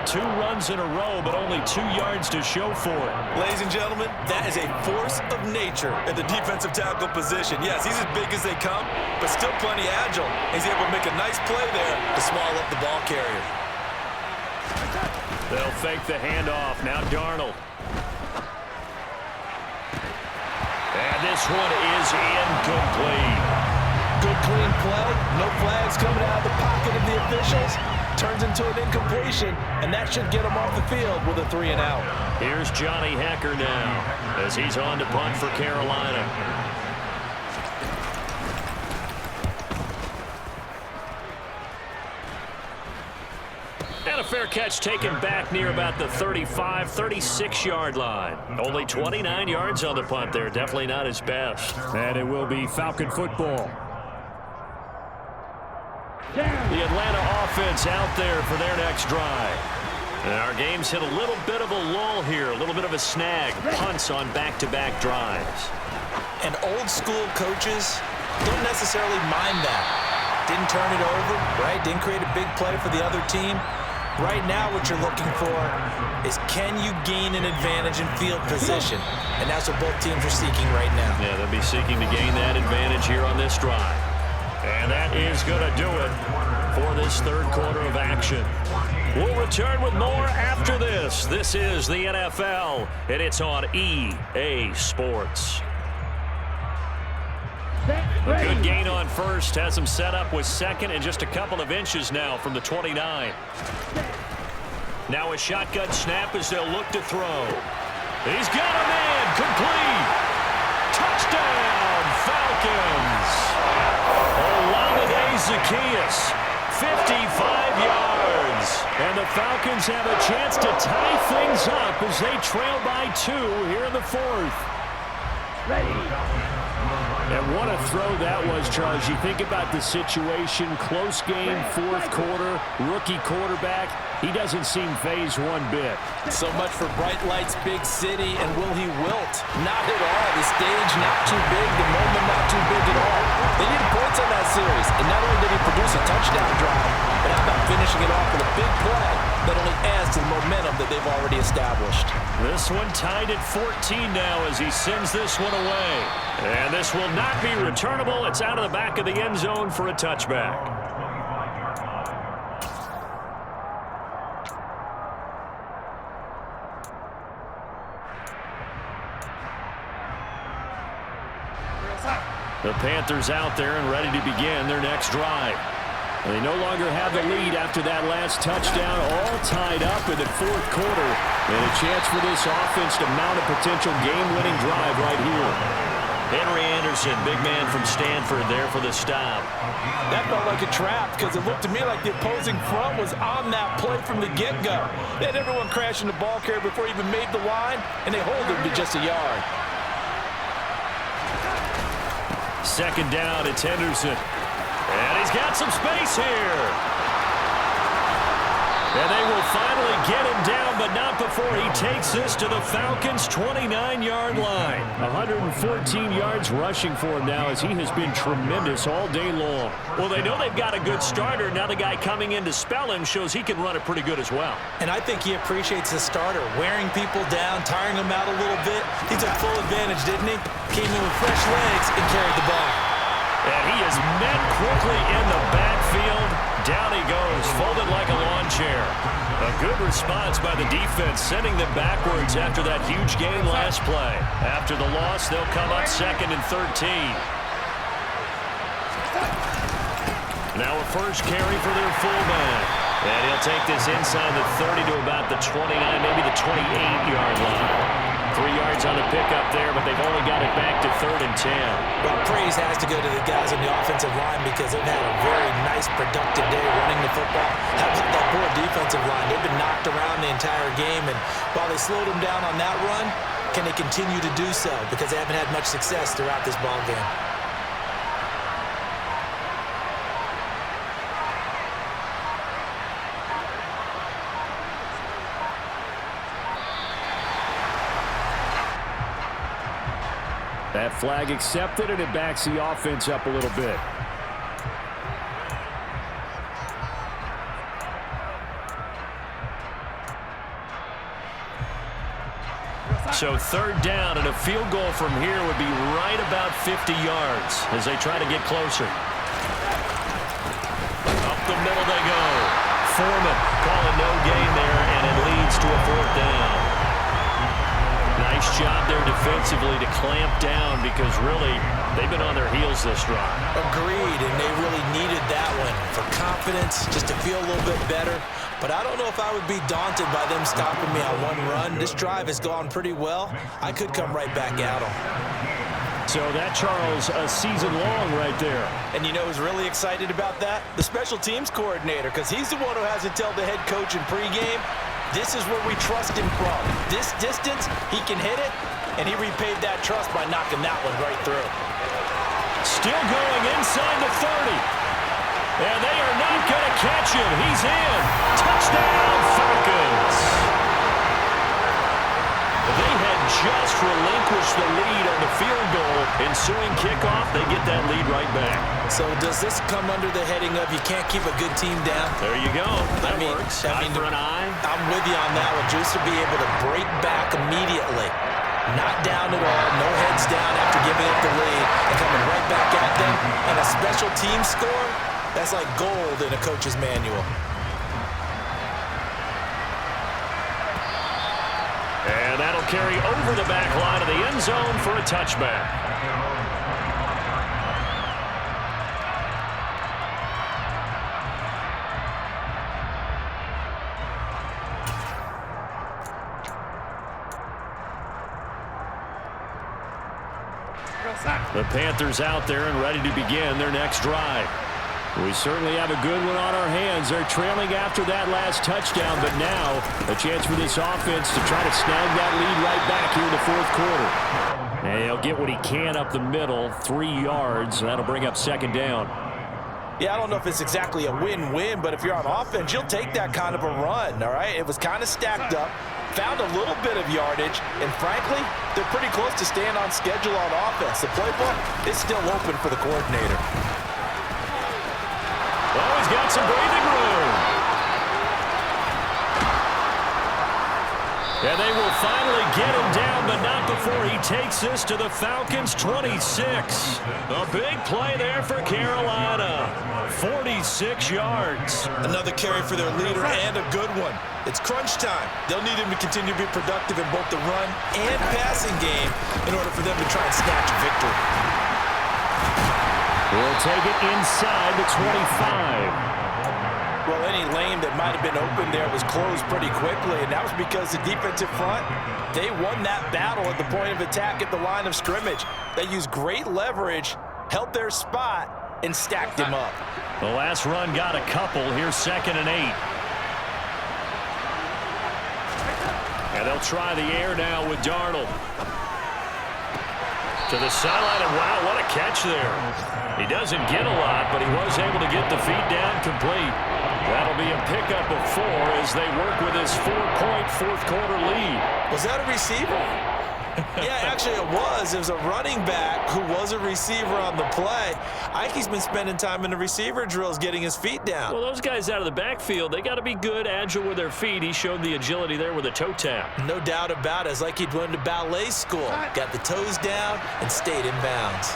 Speaker 1: 2 runs in a row, but only 2 yards to show for it.
Speaker 3: Ladies and gentlemen, that is a force of nature at the defensive tackle position. Yes, he's as big as they come, but still plenty agile. He's able to make a nice play there to swallow up the ball carrier.
Speaker 1: They'll fake the handoff. Now Darnold. And this one is incomplete.
Speaker 3: Good clean play. No flags coming out of the pocket of the officials. Turns into an incompletion, and that should get him off the field with a 3 and out.
Speaker 1: Here's Johnny Hecker now as he's on to punt for Carolina. And a fair catch taken back near about the 35, 36-yard line. Only 29 yards on the punt there. Definitely not his best.
Speaker 4: And it will be Falcon football.
Speaker 1: The Atlanta offense out there for their next drive. And our game's hit a little bit of a lull here, a little bit of a snag. Punts on back-to-back drives.
Speaker 3: And old-school coaches don't necessarily mind that. Didn't turn it over, right? Didn't create a big play for the other team. Right now what you're looking for is can you gain an advantage in field position? And that's what both teams are seeking right now.
Speaker 1: Yeah, they'll be seeking to gain that advantage here on this drive. And that is going to do it for this 3rd quarter of action. We'll return with more after this. This is the NFL, and it's on EA Sports. A good gain on first. Has him set up with 2nd and just a couple of inches now from the 29. Now a shotgun snap as they'll look to throw. He's got a man. Complete. Touchdown, Zacchaeus. 55 yards. And the Falcons have a chance to tie things up as they trail by 2 here in the 4th.
Speaker 2: Ready.
Speaker 1: And what a throw that was, Charles. You think about the situation, close game, 4th quarter, rookie quarterback. He doesn't seem phased one bit.
Speaker 3: So much for bright lights, big city, and will he wilt? Not at all. The stage not too big, the moment not too big at all. They needed points on that series, and not only did he produce a touchdown drive, but how about finishing it off with a big play that only adds to the momentum that they've already established.
Speaker 1: This one tied at 14 now as he sends this one away. And this will not be returnable. It's out of the back of the end zone for a touchback. The Panthers out there and ready to begin their next drive. And they no longer have the lead after that last touchdown, all tied up in the 4th quarter. And a chance for this offense to mount a potential game-winning drive right here. Henry Anderson, big man from Stanford, there for the stop.
Speaker 3: That felt like a trap because it looked to me like the opposing front was on that play from the get-go. They had everyone crashing the ball carrier before he even made the line, and they hold him to just a yard.
Speaker 1: 2nd down, it's Henderson. And he's got some space here. And they will finally get him down, but not before he takes this to the Falcons' 29-yard line. 114 yards rushing for him now as he has been tremendous all day long. Well, they know they've got a good starter. Now the guy coming in to spell him shows he can run it pretty good as well.
Speaker 3: And I think he appreciates the starter, wearing people down, tiring them out a little bit. He took full advantage, didn't he? Came in with fresh legs and carried the ball.
Speaker 1: And he is met quickly in the backfield. Down he goes, folded like a lawn chair. A good response by the defense, sending them backwards after that huge gain last play. After the loss, they'll come up 2nd and 13. Now a first carry for their fullback. And he'll take this inside the 30 to about the 29, maybe the 28-yard line. 3 yards on the pickup there, but they've only got it back to 3rd and 10.
Speaker 3: Well, praise has to go to the guys on the offensive line because they've had a very nice, productive day running the football. How about that poor defensive line? They've been knocked around the entire game, and while they slowed them down on that run, can they continue to do so? Because they haven't had much success throughout this ball game.
Speaker 1: That flag accepted, and it backs the offense up a little bit. So 3rd down, and a field goal from here would be right about 50 yards as they try to get closer. Up the middle they go. Foreman calling no gain there, and it leads to a 4th down. Nice job there defensively to clamp down because really they've been on their heels this drive.
Speaker 3: Agreed, and they really needed that one for confidence, just to feel a little bit better. But I don't know if I would be daunted by them stopping me on one run. This drive has gone pretty well. I could come right back at them.
Speaker 1: So that, Charles, a season long right there.
Speaker 3: And you know who's really excited about that? The special teams coordinator, because he's the one who has to tell the head coach in pregame, this is where we trust him from. This distance, he can hit it, and he repaid that trust by knocking that one right through.
Speaker 1: Still going inside the 30. And they are not going to catch him. He's in. Touchdown, Falcons. They had just relinquished the lead on the field goal. Ensuing kickoff, they get that lead right back.
Speaker 3: So does this come under the heading of you can't keep a good team down?
Speaker 1: There you go. That works. Eye for an eye.
Speaker 3: I'm with you on that one. Just to be able to break back immediately. Not down at all. No heads down after giving up the lead. And coming right back at them. And a special team score, that's like gold in a coach's manual.
Speaker 1: And that'll carry over the back line of the end zone for a touchback. The Panthers out there and ready to begin their next drive.
Speaker 4: We certainly have a good one on our hands. They're trailing after that last touchdown, but now a chance for this offense to try to snag that lead right back here in the fourth quarter. And he'll get what he can up the middle, 3 yards. That'll bring up second down.
Speaker 3: Yeah, I don't know if it's exactly a win-win, but if you're on offense, you'll take that kind of a run, all right? It was kind of stacked up, found a little bit of yardage, and frankly, they're pretty close to staying on schedule on offense. The playbook is still open for the coordinator.
Speaker 1: Oh, he's got some breathing room. And they will finally get him down, but not before he takes this to the Falcons' 26. A big play there for Carolina. 46 yards.
Speaker 3: Another carry for their leader and a good one. It's crunch time. They'll need him to continue to be productive in both the run and passing game in order for them to try and snatch a victory.
Speaker 4: We'll take it inside the 25.
Speaker 3: Well, any lane that might have been open there was closed pretty quickly, and that was because the defensive front, they won that battle at the point of attack at the line of scrimmage. They used great leverage, held their spot, and stacked him up.
Speaker 1: The last run got a couple. Here's 2nd and 8. And they'll try the air now with Darnold. To the sideline, and wow, what a catch there. He doesn't get a lot, but he was able to get the feet down complete. That'll be a pickup of 4 as they work with his 4-point fourth-quarter lead.
Speaker 3: Was that a receiver? Yeah, actually it was. It was a running back who was a receiver on the play. Ike's been spending time in the receiver drills getting his feet down.
Speaker 1: Well, those guys out of the backfield, they got to be good, agile with their feet. He showed the agility there with a toe tap.
Speaker 3: No doubt about it. It's like he'd went to ballet school. Got the toes down and stayed in bounds.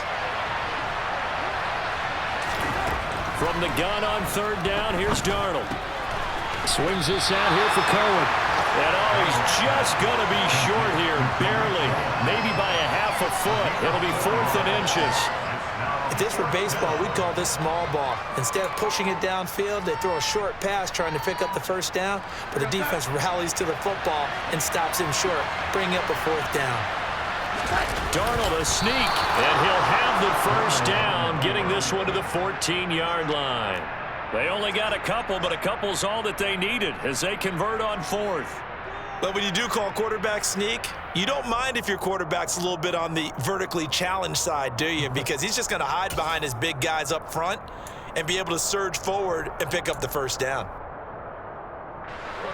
Speaker 1: From the gun on 3rd down, here's Darnold. Swings this out here for Cohen. And oh, he's just going to be short here, barely, maybe by a half a foot. It'll be 4th and inches.
Speaker 3: If this were baseball, we'd call this small ball. Instead of pushing it downfield, they throw a short pass trying to pick up the first down, but the defense rallies to the football and stops him short, bringing up a 4th down.
Speaker 1: Darnold a sneak, and he'll have the first down, getting this one to the 14-yard line. They only got a couple, but a couple's all that they needed as they convert on 4th.
Speaker 3: But when you do call quarterback sneak, you don't mind if your quarterback's a little bit on the vertically challenged side, do you? Because he's just going to hide behind his big guys up front and be able to surge forward and pick up the first down.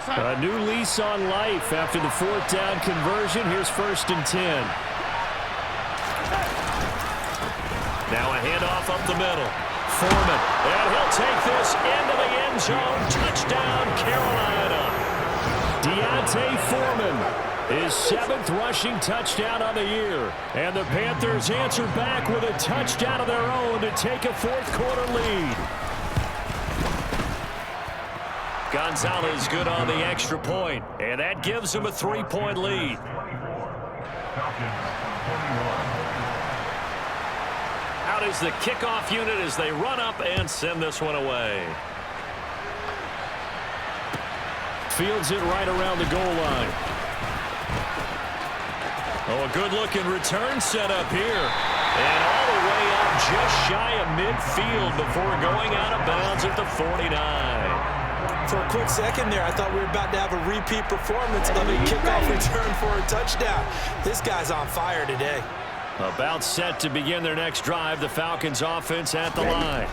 Speaker 4: A new lease on life after the 4th down conversion. Here's 1st and 10.
Speaker 1: Now a handoff up the middle. Foreman, and he'll take this into the end zone. Touchdown, Carolina. Deontay Foreman, his 7th rushing touchdown on the year. And the Panthers answer back with a touchdown of their own to take a fourth-quarter lead. Gonzalez good on the extra point, and that gives him a 3-point lead. Out is the kickoff unit as they run up and send this one away. Fields it right around the goal line. Oh, a good-looking return set up here. And all the way up just shy of midfield before going out of bounds at the 49.
Speaker 3: For a quick second there, I thought we were about to have a repeat performance of a kickoff return for a touchdown. This guy's on fire today.
Speaker 1: About set to begin their next drive, the Falcons offense at the line.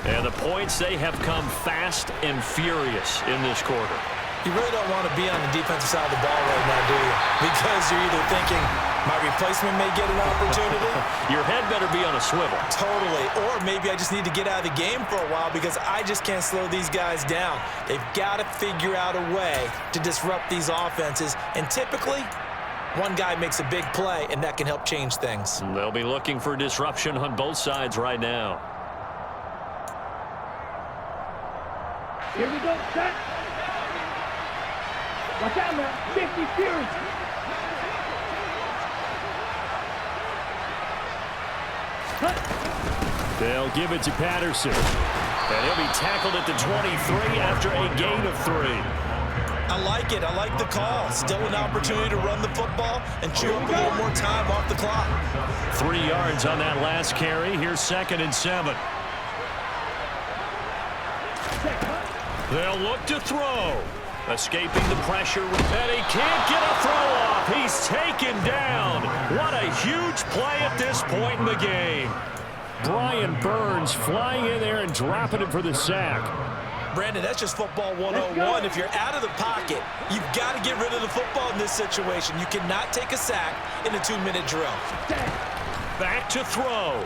Speaker 1: And the points, they have come fast and furious in this quarter.
Speaker 3: You really don't want to be on the defensive side of the ball right now, do you? Because you're either thinking, my replacement may get an opportunity.
Speaker 1: Your head better be on a swivel.
Speaker 3: Totally. Or maybe I just need to get out of the game for a while because I just can't slow these guys down. They've got to figure out a way to disrupt these offenses. And typically, one guy makes a big play, and that can help change things.
Speaker 1: They'll be looking for disruption on both sides right now.
Speaker 2: Here we go, set. Watch out now, 50 Fury.
Speaker 4: They'll give it to Patterson.
Speaker 1: And he'll be tackled at the 23 after a gain of 3.
Speaker 3: I like it. I like the call. Still an opportunity to run the football and chew up a little more time off the clock.
Speaker 1: 3 yards on that last carry. Here's 2nd and 7. They'll look to throw. Escaping the pressure, and he can't get a throw off. He's taken down. What a huge play at this point in the game.
Speaker 4: Brian Burns flying in there and dropping it for the sack.
Speaker 3: Brandon, that's just football 101. If you're out of the pocket, you've got to get rid of the football in this situation. You cannot take a sack in a 2-minute drill.
Speaker 1: Back to throw.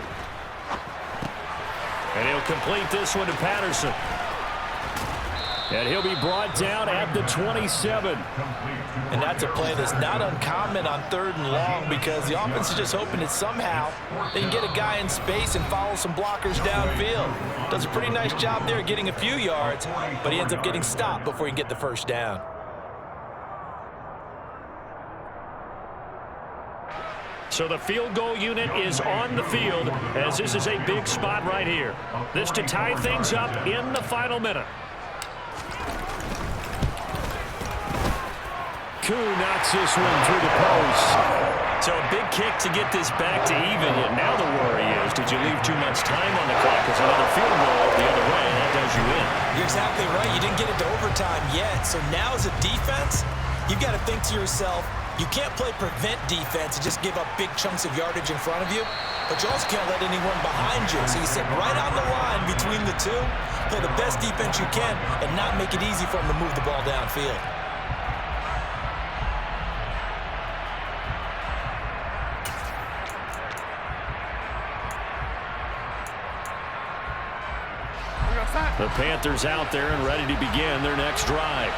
Speaker 1: And he'll complete this one to Patterson.
Speaker 4: And he'll be brought down at the 27.
Speaker 3: And that's a play that's not uncommon on 3rd and long because the offense is just hoping that somehow they can get a guy in space and follow some blockers downfield. Does a pretty nice job there getting a few yards, but he ends up getting stopped before he can get the first down.
Speaker 1: So the field goal unit is on the field as this is a big spot right here. This to tie things up in the final minute.
Speaker 4: Koo knocks this one through the post.
Speaker 1: So a big kick to get this back to even. Yet now the worry is, did you leave too much time on the clock? Because another field goal the other way, and that does you in.
Speaker 3: You're exactly right. You didn't get it to overtime yet. So now as a defense, you've got to think to yourself, you can't play prevent defense and just give up big chunks of yardage in front of you, but you also can't let anyone behind you. So you sit right on the line between the two, play the best defense you can, and not make it easy for them to move the ball downfield.
Speaker 4: The Panthers out there and ready to begin their next drive.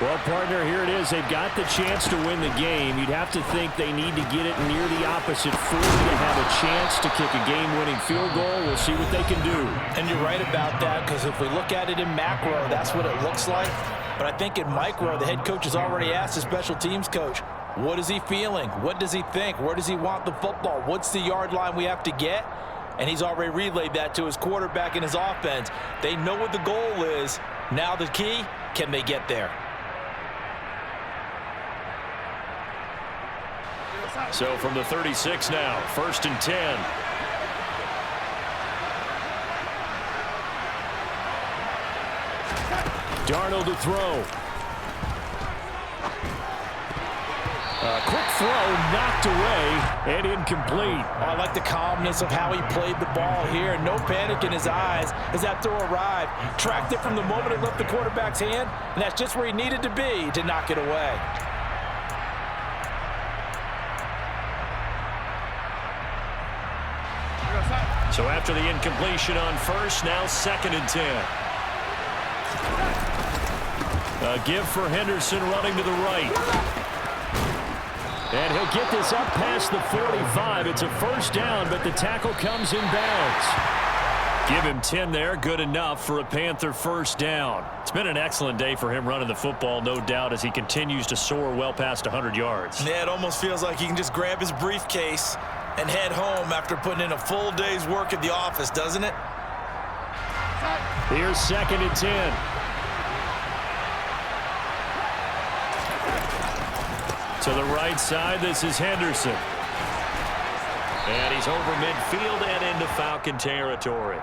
Speaker 4: Well, partner, here it is. They've got the chance to win the game. You'd have to think they need to get it near the opposite 40 to have a chance to kick a game-winning field goal. We'll see what they can do.
Speaker 3: And you're right about that, because if we look at it in macro, that's what it looks like. But I think in micro, the head coach has already asked the special teams coach, what is he feeling? What does he think? Where does he want the football? What's the yard line we have to get? And he's already relayed that to his quarterback and his offense. They know what the goal is. Now the key, can they get there?
Speaker 1: So from the 36 now, 1st and 10.
Speaker 4: Darnold to throw. Quick throw knocked away and incomplete.
Speaker 3: Oh, I like the calmness of how he played the ball here. No panic in his eyes as that throw arrived. Tracked it from the moment it left the quarterback's hand, and that's just where he needed to be to knock it away.
Speaker 1: So after the incompletion on 1st, now 2nd and 10. A give for Henderson running to the right. And he'll get this up past the 45. It's a 1st down, but the tackle comes in bounds. Give him 10 there. Good enough for a Panther 1st down. It's been an excellent day for him running the football, no doubt, as he continues to soar well past 100 yards.
Speaker 3: Yeah, it almost feels like he can just grab his briefcase and head home after putting in a full day's work at the office, doesn't it?
Speaker 4: Here's 2nd and 10.
Speaker 1: To the right side, this is Henderson. And he's over midfield and into Falcon territory.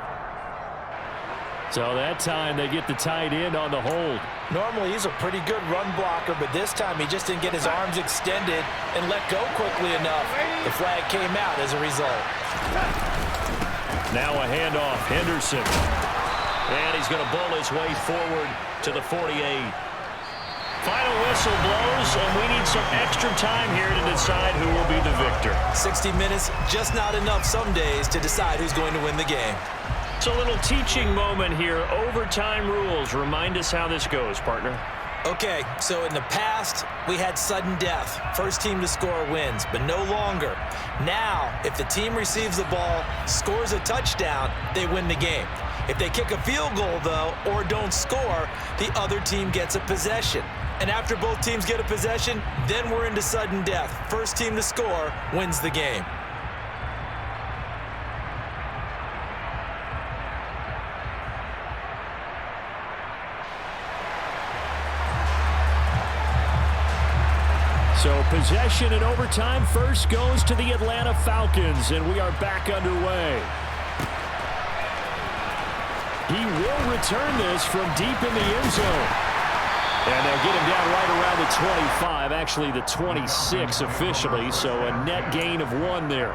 Speaker 4: So that time they get the tight end on the hold.
Speaker 3: Normally he's a pretty good run blocker, but this time he just didn't get his arms extended and let go quickly enough. The flag came out as a result.
Speaker 1: Now a handoff, Henderson. And he's going to bull his way forward to the 48. Final whistle blows, and we need some extra time here to decide who will be the victor.
Speaker 3: 60 minutes, just not enough some days to decide who's going to win the game.
Speaker 1: It's a little teaching moment here. Overtime rules. Remind us how this goes, partner.
Speaker 3: Okay, so in the past, we had sudden death. First team to score wins, but no longer. Now, if the team receives the ball, scores a touchdown, they win the game. If they kick a field goal, though, or don't score, the other team gets a possession. And after both teams get a possession, then we're into sudden death. First team to score wins the game.
Speaker 4: So possession in overtime first goes to the Atlanta Falcons, and we are back underway.
Speaker 1: He will return this from deep in the end zone. And they'll get him down right around the 25, actually the 26 officially, so a net gain of 1 there.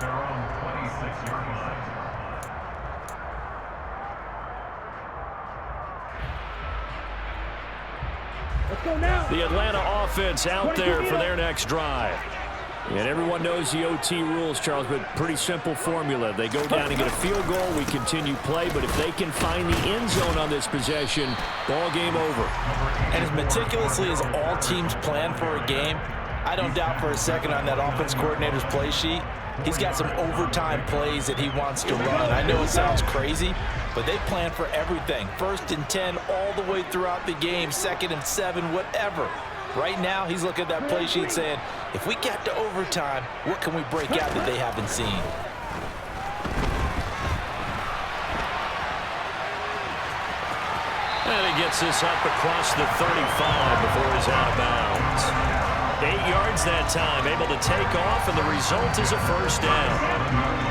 Speaker 2: Let's go now.
Speaker 1: The Atlanta offense out there for their next drive. And everyone knows the OT rules, Charles, but pretty simple formula. They go down and get a field goal, we continue play, but if they can find the end zone on this possession, ball game over.
Speaker 3: And as meticulously as all teams plan for a game, I don't doubt for a second on that offense coordinator's play sheet, he's got some overtime plays that he wants to run. I know it sounds crazy, but they plan for everything. 1st and 10 all the way throughout the game, 2nd and 7, whatever. Right now, he's looking at that play sheet saying, if we get to overtime, what can we break out that they haven't seen?
Speaker 1: And he gets this up across the 35 before he's out of bounds. 8 yards that time, able to take off, and the result is a first down.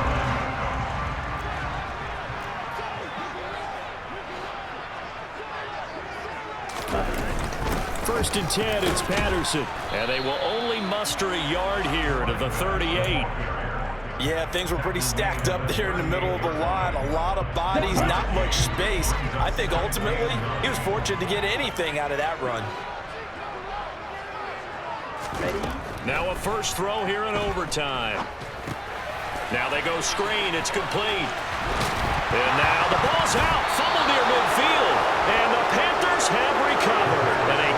Speaker 1: 1st and 10, it's Patterson. And they will only muster a yard here to the 38.
Speaker 3: Yeah, things were pretty stacked up there in the middle of the line. A lot of bodies, not much space. I think ultimately he was fortunate to get anything out of that run.
Speaker 1: Now a first throw here in overtime. Now they go screen. It's complete. And now the ball's out. Fumble near midfield. And the Panthers have recovered. And a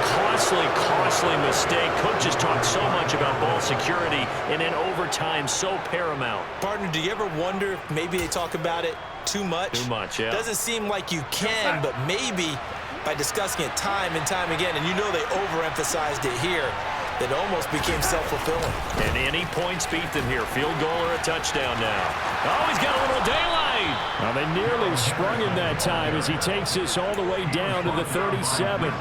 Speaker 1: costly mistake. Coaches talk so much about ball security, and in overtime, so paramount.
Speaker 3: Partner, do you ever wonder if maybe they talk about it too much?
Speaker 1: Too much, yeah.
Speaker 3: Doesn't seem like you can, but maybe by discussing it time and time again, and you know they overemphasized it here, it almost became self-fulfilling.
Speaker 1: And any points beat them here. Field goal or a touchdown now. Oh, he's got a little daylight. Well, they nearly sprung him that time as he takes this all the way down to the 37.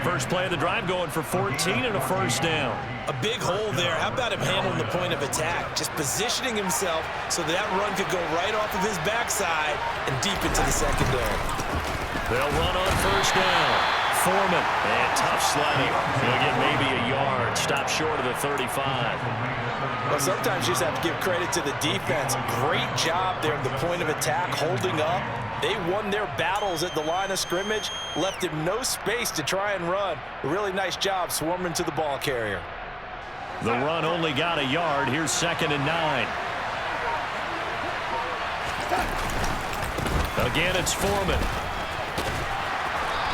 Speaker 1: First play of the drive going for 14 and a first down.
Speaker 3: A big hole there. How about him handling the point of attack? Just positioning himself so that run could go right off of his backside and deep into the secondary.
Speaker 1: They'll run on first down. Foreman, and tough sledding. He'll get maybe a yard. Stop short of the 35.
Speaker 3: Well, sometimes you just have to give credit to the defense. Great job there at the point of attack, holding up. They won their battles at the line of scrimmage, left him no space to try and run. A really nice job swarming to the ball carrier.
Speaker 1: The run only got a yard. Here's 2nd and 9. Again, it's Foreman.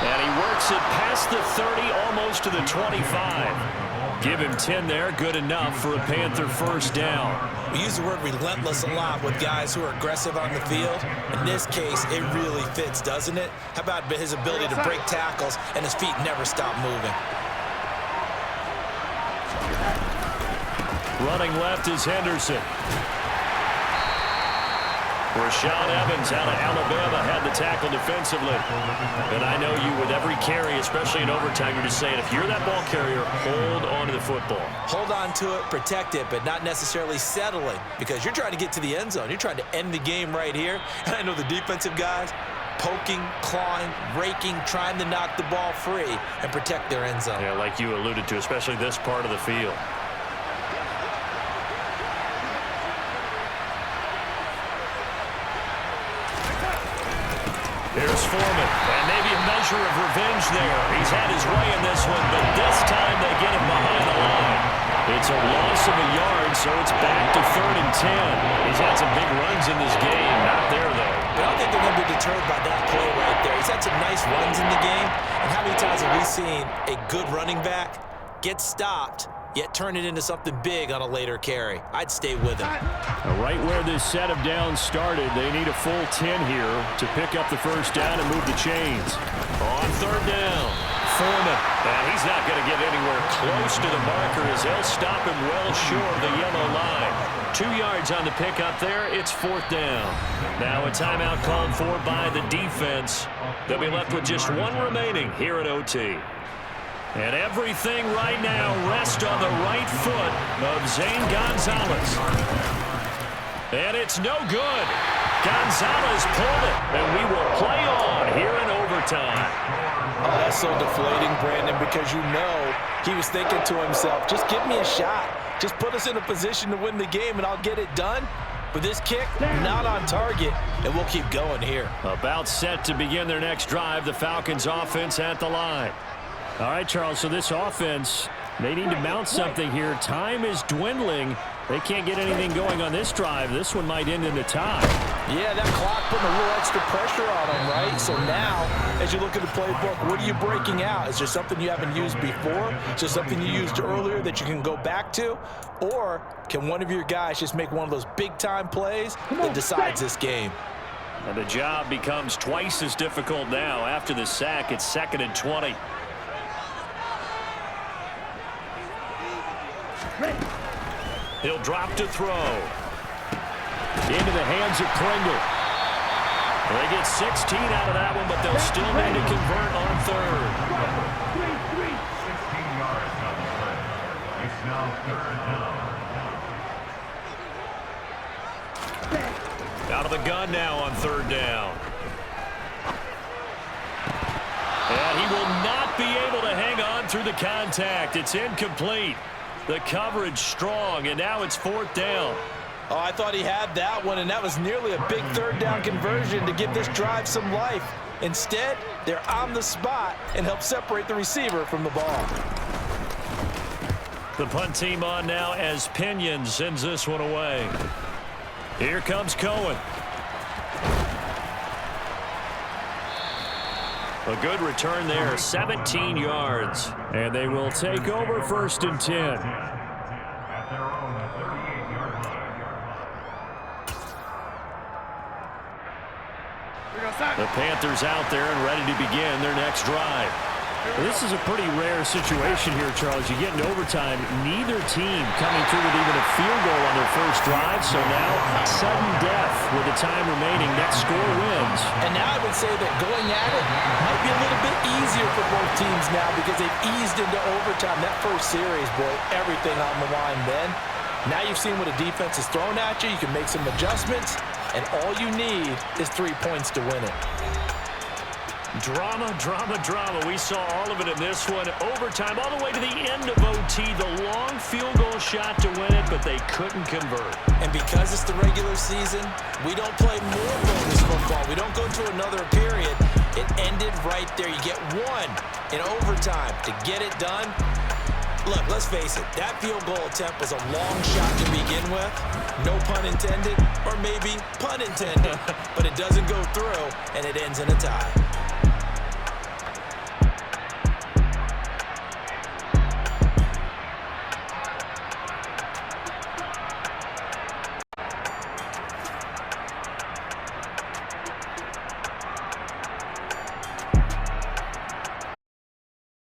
Speaker 1: And he works it past the 30, almost to the 25. Give him 10 there, good enough for a Panther first down.
Speaker 3: We use the word relentless a lot with guys who are aggressive on the field. In this case, it really fits, doesn't it? How about his ability to break tackles and his feet never stop moving?
Speaker 1: Running left is Henderson. Rashaan Evans out of Alabama had the tackle defensively. And I know you with every carry, especially in overtime, you're just saying if you're that ball carrier, hold on to the football.
Speaker 3: Hold on to it, protect it, but not necessarily settling because you're trying to get to the end zone. You're trying to end the game right here. And I know the defensive guys poking, clawing, raking, trying to knock the ball free and protect their end zone.
Speaker 1: Yeah, like you alluded to, especially this part of the field. Here's Foreman, and maybe a measure of revenge there. He's had his way in this one, but this time they get him behind the line. It's a loss of a yard, so it's back to 3rd and 10. He's had some big runs in this game. Not there, though.
Speaker 3: But I don't think they're going to be deterred by that play right there. He's had some nice runs in the game, and how many times have we seen a good running back get stopped, yet turn it into something big on a later carry? I'd stay with him.
Speaker 1: Right where this set of downs started, they need a full 10 here to pick up the first down and move the chains. On 3rd down, Foreman. And he's not going to get anywhere close to the marker as they'll stop him well short of the yellow line. 2 yards on the pickup there. It's 4th down. Now a timeout called for by the defense. They'll be left with just one remaining here at OT. And everything right now rests on the right foot of Zane Gonzalez. And it's no good. Gonzalez pulled it, and we will play on here in overtime.
Speaker 3: Oh, that's so deflating, Brandon, because you know he was thinking to himself, just give me a shot. Just put us in a position to win the game, and I'll get it done. But this kick, not on target, and we'll keep going here.
Speaker 1: About set to begin their next drive, the Falcons offense at the line.
Speaker 4: All right, Charles, so this offense, they need to mount something here. Time is dwindling. They can't get anything going on this drive. This one might end in a tie.
Speaker 3: Yeah, that clock putting a little extra pressure on them, right? So now, as you look at the playbook, what are you breaking out? Is there something you haven't used before? Is there something you used earlier that you can go back to? Or can one of your guys just make one of those big-time plays that decides this game?
Speaker 1: And the job becomes twice as difficult now. After the sack, it's 2nd and 20. He'll drop to throw.
Speaker 4: Into the hands of Pringle.
Speaker 1: They get 16 out of that one, but they'll still need to convert on third.
Speaker 5: 16 yards on the play. It's now 3rd down.
Speaker 1: Out of the gun now on 3rd down. And he will not be able to hang on through the contact. It's incomplete. The coverage strong, and now it's 4th down.
Speaker 3: Oh, I thought he had that one, and that was nearly a big 3rd down conversion to give this drive some life. Instead, they're on the spot and help separate the receiver from the ball.
Speaker 1: The punt team on now as Pinion sends this one away. Here comes Cohen. A good return there, 17 yards.
Speaker 4: And they will take over 1st and 10.
Speaker 5: At their own 38-yard line.
Speaker 1: The Panthers out there and ready to begin their next drive.
Speaker 4: This is a pretty rare situation here, Charles. You get in overtime, neither team coming through with even a field goal on their first drive. So now, sudden death with the time remaining. Next score wins.
Speaker 3: And now I would say that going at it might be a little bit easier for both teams now because they've eased into overtime. That first series, boy, everything on the line then. Now you've seen what a defense is thrown at you. You can make some adjustments, and all you need is 3 points to win it.
Speaker 1: Drama, drama, drama. We saw all of it in this one. Overtime all the way to the end of OT. The long field goal shot to win it, but they couldn't convert.
Speaker 3: And because it's the regular season, we don't play more bonus football. We don't go to another period. It ended right there. You get one in overtime to get it done. Look, let's face it. That field goal attempt was a long shot to begin with. No pun intended, or maybe pun intended. But it doesn't go through, and it ends in a tie.